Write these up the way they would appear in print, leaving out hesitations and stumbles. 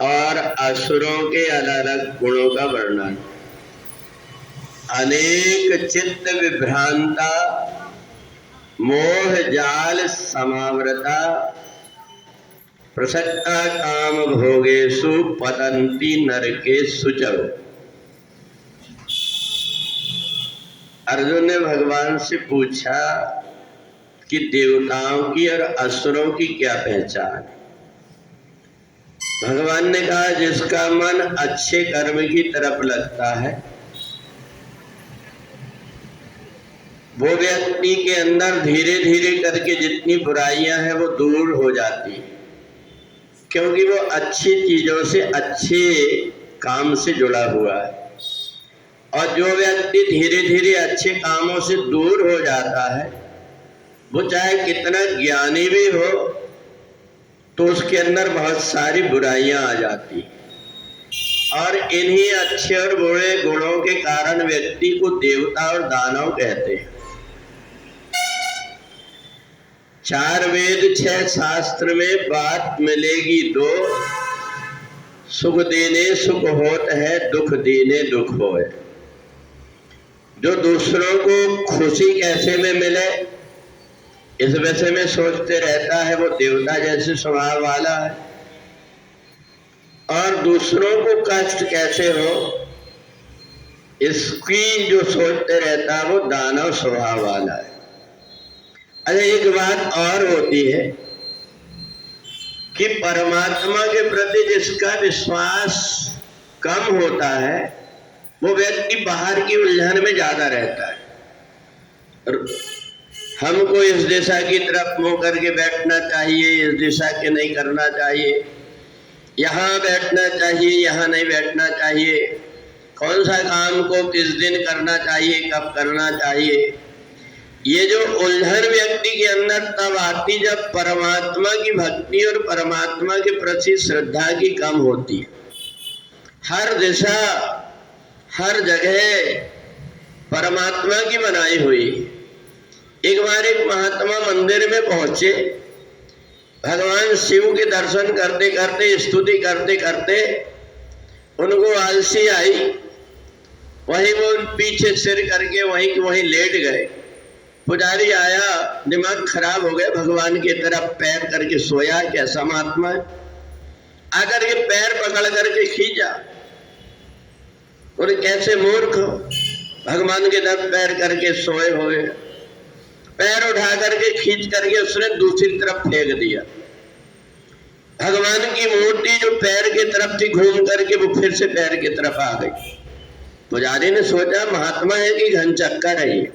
और असुरों के अलग अलग गुणों का वर्णन। अनेक चित्त विभ्रांता मोह जाल समावृता प्रसक्ता काम भोगेषु पतंती नरकेषु च। अर्जुन ने भगवान से पूछा कि देवताओं की और असुरों की क्या पहचान। भगवान ने कहा जिसका मन अच्छे कर्म की तरफ लगता है वो व्यक्ति के अंदर धीरे धीरे करके जितनी बुराइयां हैं वो दूर हो जाती है, क्योंकि वो अच्छी चीजों से अच्छे काम से जुड़ा हुआ है। और जो व्यक्ति धीरे धीरे अच्छे कामों से दूर हो जाता है वो चाहे कितना ज्ञानी भी हो तो उसके अंदर बहुत सारी बुराइयां आ जाती हैं। और इन्हीं अच्छे और बुरे गुणों के कारण व्यक्ति को देवता और दानव कहते हैं। 4 वेद 6 शास्त्र में बात मिलेगी दो, सुख देने सुख होत है, दुख देने दुख होए। जो दूसरों को खुशी कैसे में मिले इस विषय में सोचते रहता है वो देवता जैसे स्वभाव वाला है, और दूसरों को कष्ट कैसे हो इसकी जो सोचते रहता है वो दानव स्वभाव वाला है। अच्छा, एक बात और होती है कि परमात्मा के प्रति जिसका विश्वास कम होता है वो व्यक्ति बाहर की उलझन में ज्यादा रहता है। हमको इस दिशा की तरफ मुंह करके बैठना चाहिए, इस दिशा के नहीं करना चाहिए, यहाँ बैठना चाहिए, यहाँ नहीं बैठना चाहिए, कौन सा काम को किस दिन करना चाहिए, कब करना चाहिए। ये जो उलझन व्यक्ति के अंदर तब आती जब परमात्मा की भक्ति और परमात्मा के प्रति श्रद्धा की कम होती है। हर दिशा हर जगह परमात्मा की बनाई हुई। एक बार एक महात्मा मंदिर में पहुंचे, भगवान शिव के दर्शन करते करते स्तुति करते करते उनको आलसी आई, वहीं वो पीछे सिर करके वहीं वहीं लेट गए। पुजारी आया, दिमाग खराब हो गया, भगवान की तरफ पैर करके सोया। कैसा महात्मा है, आकर के पैर पकड़ करके खींचा। और कैसे मूर्ख हो, भगवान के तरफ पैर करके सोए हुए, पैर उठा करके खींच करके उसने दूसरी तरफ फेंक दिया। भगवान की मूर्ति जो पैर की तरफ थी घूम करके वो फिर से पैर की तरफ आ गई। पुजारी ने सोचा महात्मा है कि घनचक्कर है ये,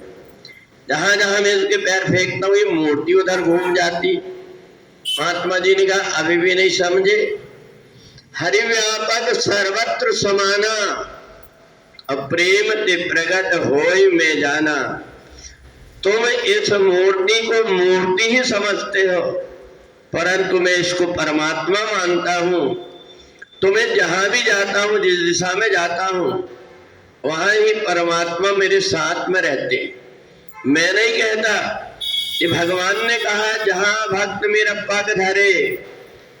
जहां जहां मैं इसके पैर फेंकता हूँ ये मूर्ति उधर घूम जाती। महात्मा जी ने कहा अभी भी नहीं समझे, हरि व्यापक सर्वत्र समाना, अप्रेम ते प्रगट होय में जाना। तुम इस मूर्ति को मूर्ति ही समझते हो, परंतु मैं इसको परमात्मा मानता हूँ। तुम्हें जहां भी जाता हूँ, जिस दिशा में जाता हूँ, वहां ही परमात्मा मेरे साथ में रहते। मैं नहीं कहता, ये भगवान ने कहा जहां भक्त मेरा पग धरे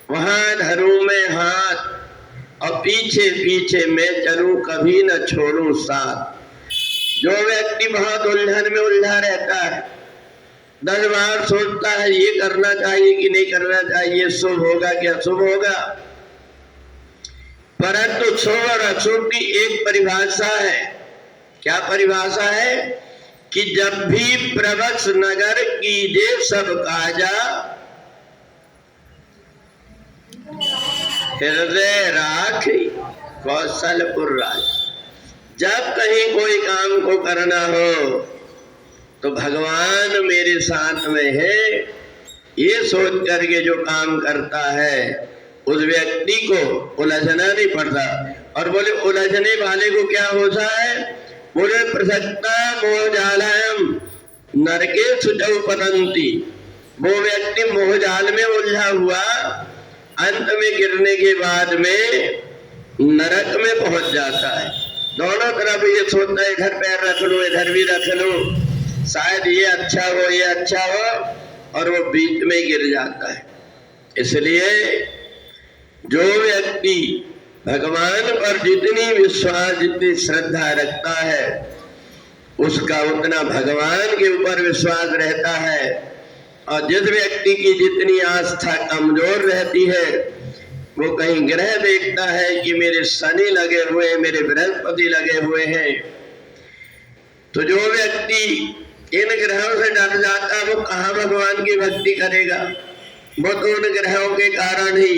वहां धरूं मैं हाथ, और पीछे पीछे मैं चलूं कभी न छोड़ूं साथ। जो व्यक्ति बहुत उलझन में उलझा रहता है, 10 बार सोचता है ये करना चाहिए कि नहीं करना चाहिए, शुभ होगा कि अशुभ होगा, परंतु शुभ और अशुभ की एक परिभाषा है। क्या परिभाषा है कि जब भी प्रवक्ष नगर कीजे सब काजा, हृदय राख कौशलपुर राज। जब कहीं कोई काम को करना हो तो भगवान मेरे साथ में है, ये सोच करके जो काम करता है उस व्यक्ति को उलझना नहीं पड़ता। और बोले उलझने वाले को क्या होता है, बोले प्रसक्ता मोहजालम नरकेषु च पतंती। वो व्यक्ति मोहजाल में उलझा हुआ अंत में गिरने के बाद में नरक में पहुंच जाता है। दोनों तरफ ये सोचता है इधर पैर रख लो इधर भी रख लो, शायद ये अच्छा हो ये अच्छा हो, और वो बीच में गिर जाता है। इसलिए जो व्यक्ति भगवान पर जितनी विश्वास जितनी श्रद्धा रखता है उसका उतना भगवान के ऊपर विश्वास रहता है। और जिस व्यक्ति की जितनी आस्था कमजोर रहती है वो कहीं ग्रह देखता है कि मेरे शनि लगे हुए हैं, मेरे बृहस्पति लगे हुए हैं, तो जो व्यक्ति इन ग्रहों से डर जाता है वो कहाँ भगवान की भक्ति करेगा। वो तो उन ग्रहों के कारण ही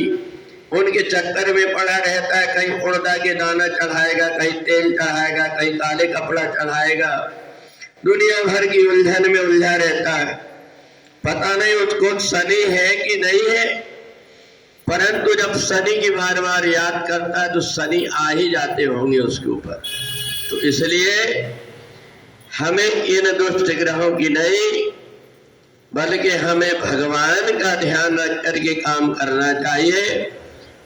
उनके चक्कर में पड़ा रहता है। कहीं उड़दा के दाना चढ़ाएगा, कहीं तेल चढ़ाएगा, कहीं काले कपड़ा चढ़ाएगा, दुनिया भर की उलझन में उलझा रहता है। पता नहीं उसको शनि है कि नहीं है, परंतु जब शनि की बार बार याद करता है तो शनि आ ही जाते होंगे उसके ऊपर। तो इसलिए हमें इन दुष्ट ग्रहों की नहीं बल्कि हमें भगवान का ध्यान रख करके काम करना चाहिए।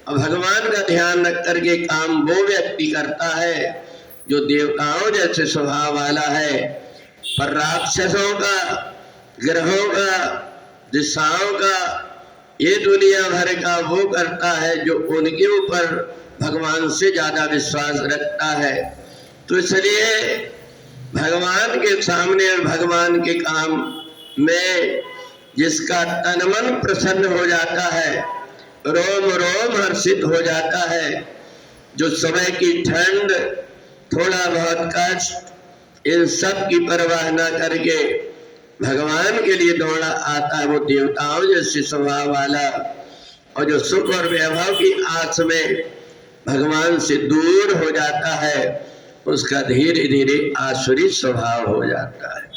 और भगवान का ध्यान रख करके काम वो व्यक्ति करता है जो देवताओं जैसे स्वभाव वाला है। पर राक्षसों का, ग्रहों का, दिशाओं का, ये दुनिया भर का वो करता है जो उनके ऊपर भगवान से ज्यादा विश्वास रखता है। तो इसलिए भगवान के सामने और भगवान के काम में जिसका तन मन प्रसन्न हो जाता है, रोम रोम हर्षित हो जाता है, जो समय की ठंड, थोड़ा बहुत कष्ट, इन सब की परवाह न करके भगवान के लिए दौड़ा आता है, वो देवताओं जैसे स्वभाव वाला और जो सुख और वैभव की आस में भगवान से दूर हो जाता है, उसका धीरे धीरे आसुरी स्वभाव हो जाता है।